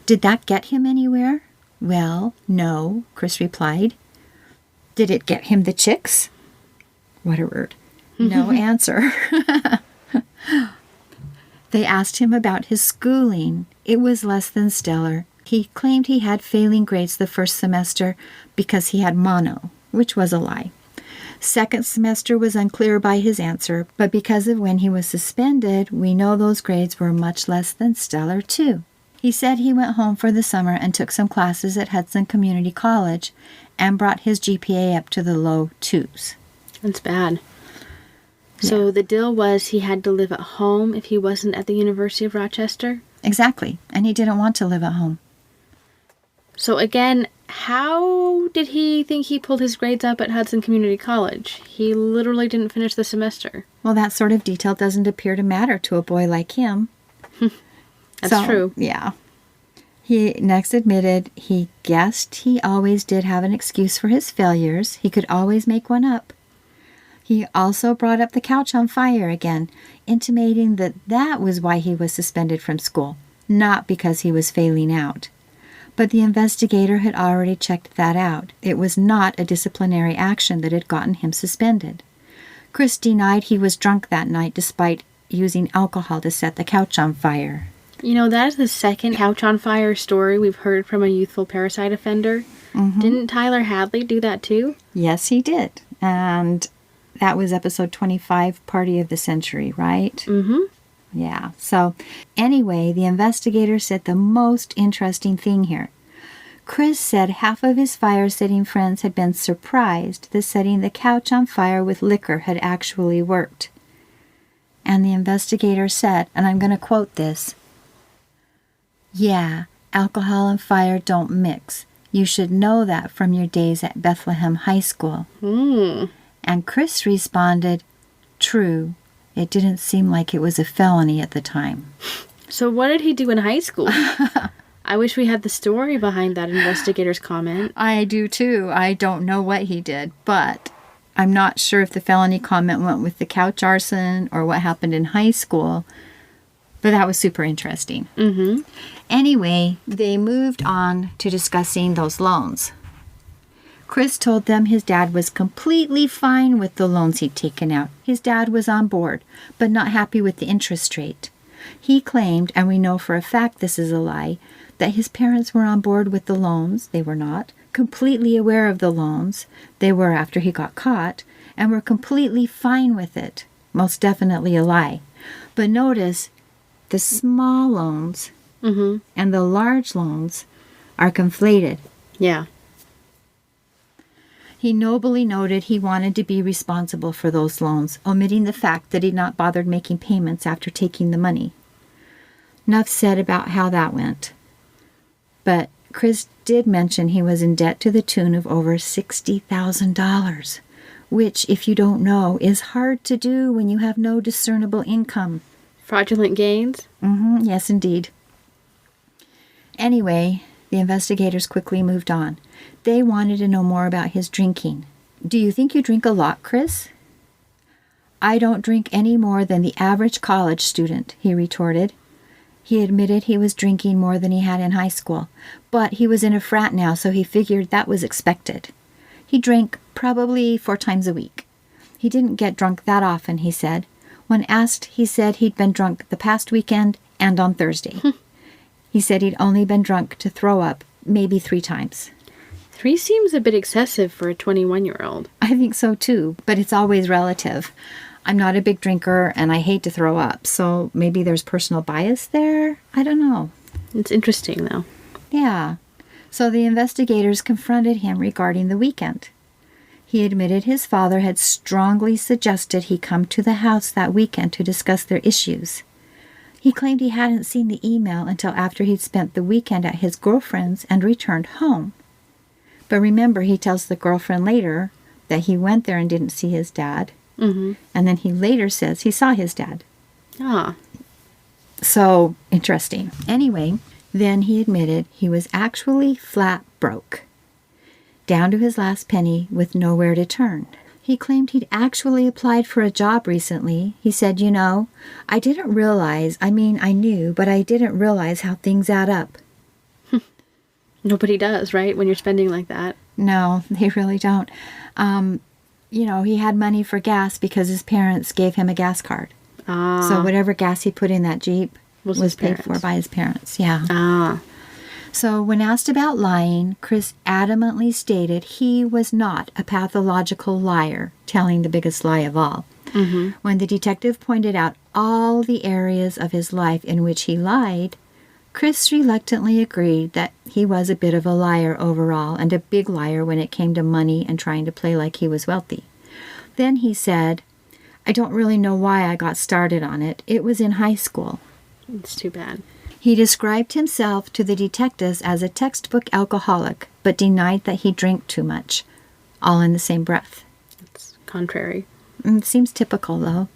Did that get him anywhere? Well, no, Chris replied. Did it get him the chicks? What a word. No answer. They asked him about his schooling. It was less than stellar. He claimed he had failing grades the first semester because he had mono, which was a lie. Second semester was unclear by his answer, but because of when he was suspended, we know those grades were much less than stellar too. He said he went home for the summer and took some classes at Hudson Community College and brought his GPA up to the low 2s. That's bad. So the deal was he had to live at home if he wasn't at the University of Rochester? Exactly. And he didn't want to live at home. So again, how did he think he pulled his grades up at Hudson Community College? He literally didn't finish the semester. Well, that sort of detail doesn't appear to matter to a boy like him. That's true. Yeah. He next admitted he guessed he always did have an excuse for his failures. He could always make one up. He also brought up the couch on fire again, intimating that that was why he was suspended from school, not because he was failing out. But the investigator had already checked that out. It was not a disciplinary action that had gotten him suspended. Chris denied he was drunk that night despite using alcohol to set the couch on fire. You know, that is the second couch on fire story we've heard from a youthful parricide offender. Mm-hmm. Didn't Tyler Hadley do that too? Yes, he did. And that was episode 25, Party of the Century, right? Mm-hmm. Yeah. So anyway, the investigator said the most interesting thing here. Chris said half of his fire-setting friends had been surprised that setting the couch on fire with liquor had actually worked. And the investigator said, and I'm going to quote this, "Yeah, alcohol and fire don't mix. You should know that from your days at Bethlehem High School." And Chris responded, "True. It didn't seem like it was a felony at the time." So what did he do in high school? I wish we had the story behind that investigator's comment. I do too. I don't know what he did, but I'm not sure if the felony comment went with the couch arson or what happened in high school. But that was super interesting. Mm-hmm. Anyway, they moved on to discussing those loans. Chris told them his dad was completely fine with the loans he'd taken out. His dad was on board, but not happy with the interest rate. He claimed, and we know for a fact this is a lie, that his parents were on board with the loans. They were not. Completely aware of the loans. They were after he got caught, and were completely fine with it. Most definitely a lie. But notice, the small loans and the large loans are conflated. Yeah. He nobly noted he wanted to be responsible for those loans, omitting the fact that he'd not bothered making payments after taking the money. Enough said about how that went. But Chris did mention he was in debt to the tune of over $60,000, which, if you don't know, is hard to do when you have no discernible income. Fraudulent gains? Yes, indeed. Anyway, the investigators quickly moved on. They wanted to know more about his drinking. Do you think you drink a lot, Chris? I don't drink any more than the average college student, he retorted. He admitted he was drinking more than he had in high school, but he was in a frat now, so he figured that was expected. He drank probably 4 times a week. He didn't get drunk that often, he said. When asked, he said he'd been drunk the past weekend and on Thursday. He said he'd only been drunk to throw up maybe 3 times. 3 seems a bit excessive for a 21-year-old. I think so too, but it's always relative. I'm not a big drinker and I hate to throw up, so maybe there's personal bias there? I don't know. It's interesting, though. Yeah. So the investigators confronted him regarding the weekend. He admitted his father had strongly suggested he come to the house that weekend to discuss their issues. He claimed he hadn't seen the email until after he'd spent the weekend at his girlfriend's and returned home. But remember, he tells the girlfriend later that he went there and didn't see his dad. And then he later says he saw his dad. So, interesting. Anyway, then he admitted he was actually flat broke, down to his last penny with nowhere to turn. He claimed he'd actually applied for a job recently. He said, I didn't realize, I knew, but I didn't realize how things add up. Nobody does, right, when you're spending like that? No, they really don't. He had money for gas because his parents gave him a gas card. So whatever gas he put in that Jeep was paid for by his parents. Yeah. So when asked about lying, Chris adamantly stated he was not a pathological liar, telling the biggest lie of all. When the detective pointed out all the areas of his life in which he lied, Chris reluctantly agreed that he was a bit of a liar overall and a big liar when it came to money and trying to play like he was wealthy. Then he said, I don't really know why I got started on it. It was in high school. It's too bad. He described himself to the detectives as a textbook alcoholic, but denied that he drank too much, all in the same breath. It's contrary. It seems typical, though.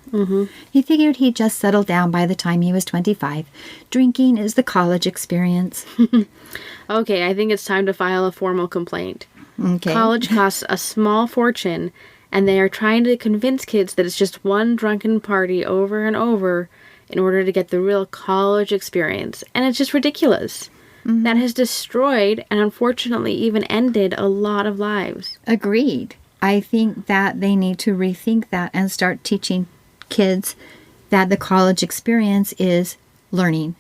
He figured he'd just settled down by the time he was 25. Drinking is the college experience. Okay, I think it's time to file a formal complaint. Okay. College costs a small fortune, and they are trying to convince kids that it's just one drunken party over and over in order to get the real college experience. And it's just ridiculous. That has destroyed and unfortunately even ended a lot of lives. Agreed. I think that they need to rethink that and start teaching kids that the college experience is learning.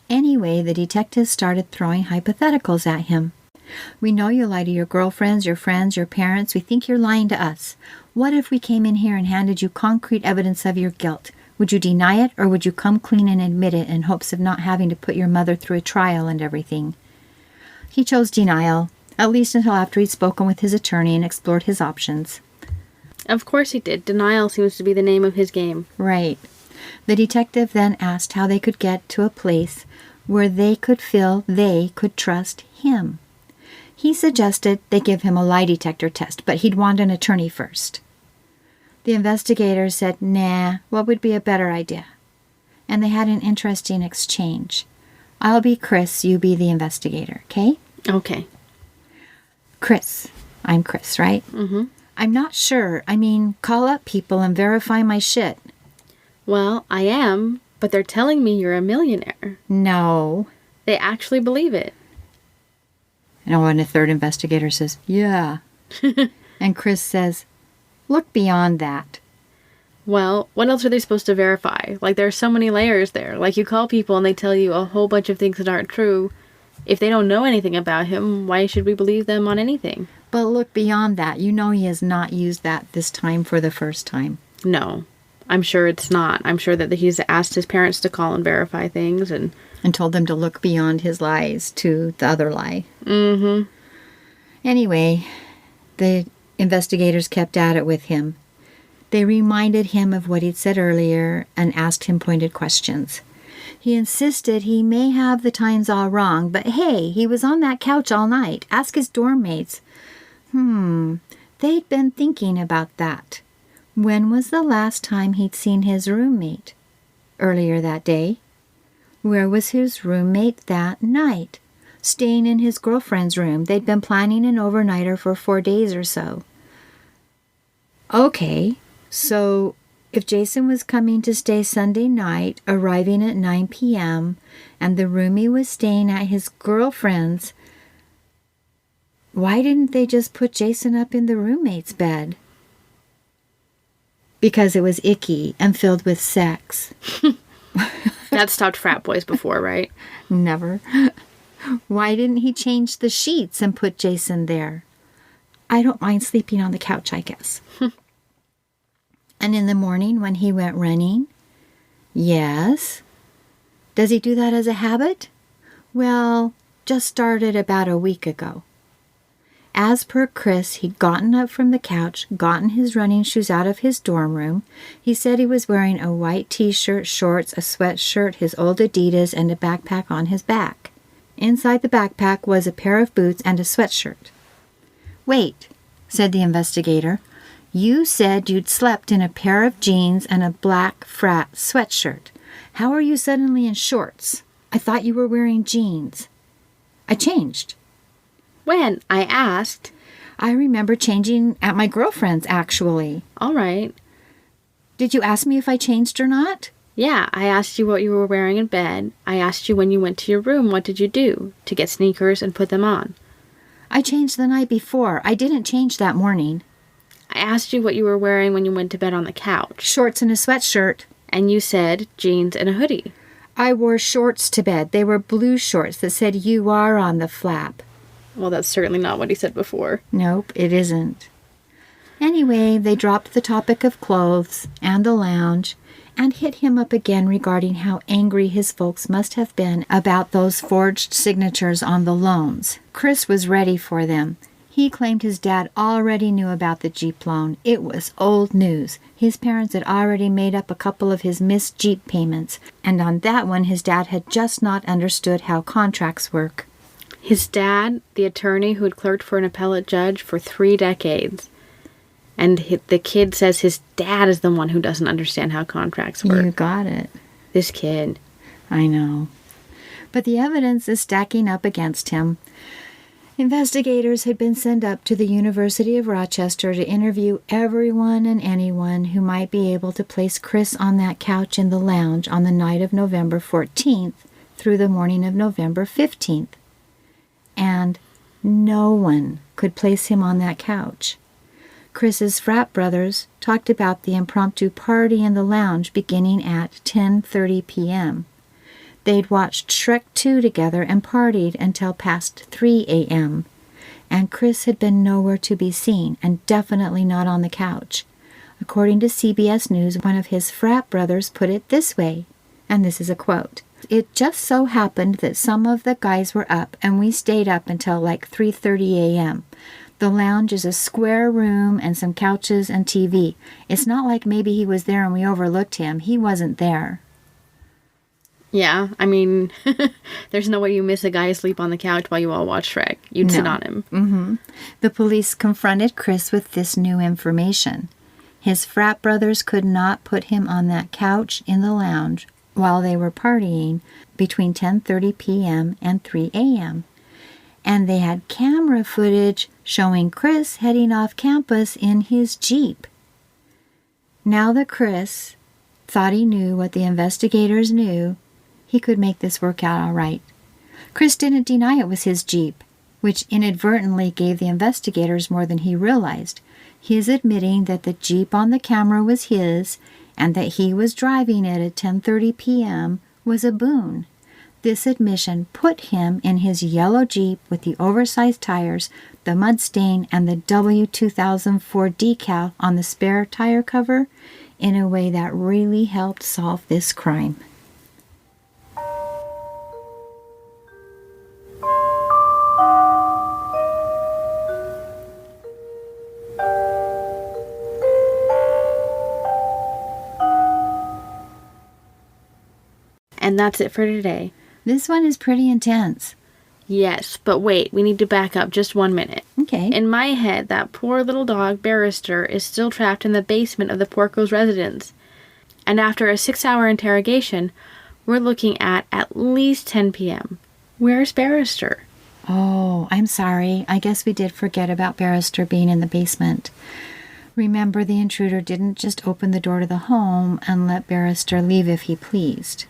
Anyway, the detectives started throwing hypotheticals at him. We know you lie to your girlfriends, your friends, your parents. We think you're lying to us. What if we came in here and handed you concrete evidence of your guilt? Would you deny it, or would you come clean and admit it in hopes of not having to put your mother through a trial and everything? He chose denial, at least until after he'd spoken with his attorney and explored his options. Of course he did. Denial seems to be the name of his game. Right. The detective then asked how they could get to a place where they could feel they could trust him. He suggested they give him a lie detector test, but he'd want an attorney first. The investigator said, nah, what would be a better idea? And they had an interesting exchange. I'll be Chris, you be the investigator, okay? Okay. Chris. I'm Chris, right? I'm not sure. Call up people and verify my shit. Well, I am, but they're telling me you're a millionaire. No. They actually believe it. And a third investigator says, yeah. And Chris says, look beyond that. Well, what else are they supposed to verify? Like, there are so many layers there. Like, you call people and they tell you a whole bunch of things that aren't true. If they don't know anything about him, why should we believe them on anything? But look beyond that. He has not used that this time for the first time. No, I'm sure it's not. I'm sure that he's asked his parents to call and verify things and told them to look beyond his lies to the other lie. Anyway, the investigators kept at it with him. They reminded him of what he'd said earlier and asked him pointed questions. He insisted he may have the times all wrong, but hey, he was on that couch all night. Ask his dorm mates. They'd been thinking about that. When was the last time he'd seen his roommate? Earlier that day. Where was his roommate that night? Staying in his girlfriend's room. They'd been planning an overnighter for 4 days or so. Okay, so if Jason was coming to stay Sunday night, arriving at 9 p.m., and the roomie was staying at his girlfriend's, why didn't they just put Jason up in the roommate's bed? Because it was icky and filled with sex. That stopped frat boys before, right? Never. Why didn't he change the sheets and put Jason there? I don't mind sleeping on the couch, I guess. And in the morning when he went running? Yes. Does he do that as a habit? Well, just started about a week ago. As per Chris, he'd gotten up from the couch, gotten his running shoes out of his dorm room. He said he was wearing a white t-shirt, shorts, a sweatshirt, his old Adidas, and a backpack on his back. Inside the backpack was a pair of boots and a sweatshirt. Wait, said the investigator. You said you'd slept in a pair of jeans and a black frat sweatshirt. How are you suddenly in shorts? I thought you were wearing jeans. I changed. When? I asked. I remember changing at my girlfriend's, actually. All right. Did you ask me if I changed or not? Yeah, I asked you what you were wearing in bed. I asked you when you went to your room, what did you do? To get sneakers and put them on. I changed the night before. I didn't change that morning. I asked you what you were wearing when you went to bed on the couch. Shorts and a sweatshirt. And you said jeans and a hoodie. I wore shorts to bed. They were blue shorts that said "You are" on the flap. Well, that's certainly not what he said before. Nope, it isn't. Anyway, they dropped the topic of clothes and the lounge and hit him up again regarding how angry his folks must have been about those forged signatures on the loans. Chris was ready for them. He claimed his dad already knew about the Jeep loan. It was old news. His parents had already made up a couple of his missed Jeep payments, and on that one his dad had just not understood how contracts work. His dad, the attorney who had clerked for an appellate judge for 3 decades. And the kid says his dad is the one who doesn't understand how contracts work. You got it. This kid. I know. But the evidence is stacking up against him. Investigators had been sent up to the University of Rochester to interview everyone and anyone who might be able to place Chris on that couch in the lounge on the night of November 14th through the morning of November 15th. And no one could place him on that couch. Chris's frat brothers talked about the impromptu party in the lounge beginning at 10:30 p.m. They'd watched Shrek 2 together and partied until past 3 a.m. And Chris had been nowhere to be seen, and definitely not on the couch. According to CBS News, one of his frat brothers put it this way, and this is a quote. It just so happened that some of the guys were up, and we stayed up until like 3:30 a.m. The lounge is a square room and some couches and TV. It's not like maybe he was there and we overlooked him. He wasn't there. Yeah, I mean, there's no way you miss a guy asleep on the couch while you all watch Shrek. You'd sit on him. Mm-hmm. The police confronted Chris with this new information. His frat brothers could not put him on that couch in the lounge while they were partying between 10:30 p.m. and 3 a.m. And they had camera footage showing Chris heading off campus in his Jeep. Now that Chris thought he knew what the investigators knew, he could make this work out all right. Chris didn't deny it was his Jeep, which inadvertently gave the investigators more than he realized. His admitting that the Jeep on the camera was his and that he was driving it at 10:30 p.m. was a boon. This admission put him in his yellow Jeep with the oversized tires, the mud stain, and the W2004 decal on the spare tire cover in a way that really helped solve this crime. And that's it for today. This one is pretty intense. Yes, but wait, we need to back up just 1 minute. Okay. In my head, that poor little dog, Barrister, is still trapped in the basement of the Porco's residence. And after a 6-hour interrogation, we're looking at least 10 p.m. Where's Barrister? Oh, I'm sorry. I guess we did forget about Barrister being in the basement. Remember, the intruder didn't just open the door to the home and let Barrister leave if he pleased.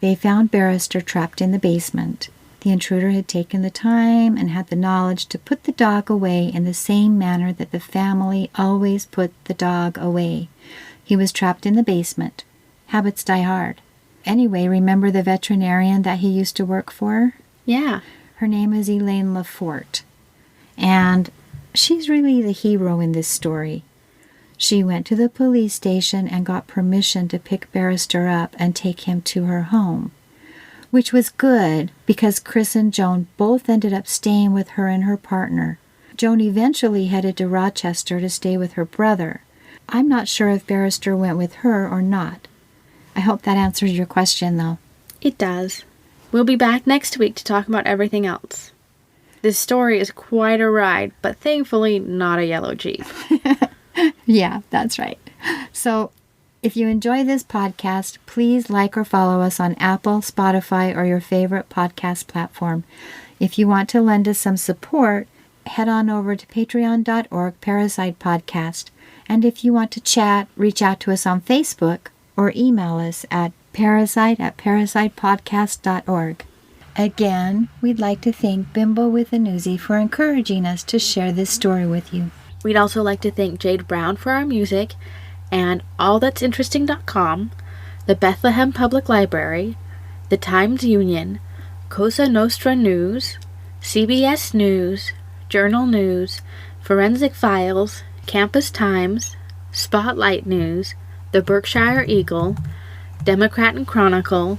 They found Barrister trapped in the basement. The intruder had taken the time and had the knowledge to put the dog away in the same manner that the family always put the dog away. He was trapped in the basement. Habits die hard. Anyway, remember the veterinarian that he used to work for? Yeah. Her name is Elaine Lafort. And she's really the hero in this story. She went to the police station and got permission to pick Barrister up and take him to her home. Which was good because Chris and Joan both ended up staying with her and her partner. Joan eventually headed to Rochester to stay with her brother. I'm not sure if Barrister went with her or not. I hope that answers your question, though. It does. We'll be back next week to talk about everything else. This story is quite a ride, but thankfully not a yellow Jeep. Yeah, that's right. So, if you enjoy this podcast, please like or follow us on Apple, Spotify, or your favorite podcast platform. If you want to lend us some support, head on over to patreon.org parricidepodcast. And if you want to chat, reach out to us on Facebook or email us at parricide@parricidepodcast.org. Again, we'd like to thank Bimbo with a Newsie for encouraging us to share this story with you. We'd also like to thank Jade Brown for our music, and allthat'sinteresting.com, the Bethlehem Public Library, the Times Union, Cosa Nostra News, CBS News, Journal News, Forensic Files, Campus Times, Spotlight News, the Berkshire Eagle, Democrat and Chronicle,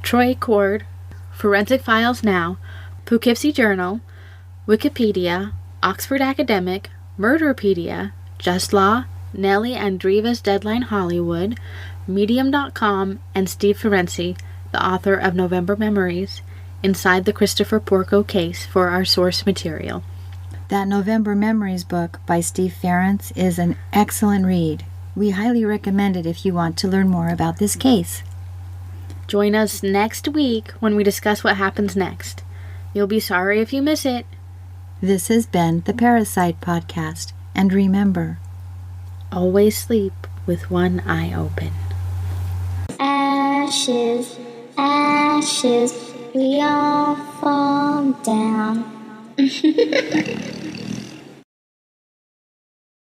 Troy Cord, Forensic Files Now, Poughkeepsie Journal, Wikipedia, Oxford Academic, Murderpedia, Just Law, Nellie Andreeva's Deadline Hollywood, Medium.com, and Steve Ferenczi, the author of November Memories, inside the Christopher Porco case for our source material. That November Memories book by Steve Ferenczi is an excellent read. We highly recommend it if you want to learn more about this case. Join us next week when we discuss what happens next. You'll be sorry if you miss it. This has been the Parricide Podcast, and remember, always sleep with one eye open. Ashes, ashes, we all fall down.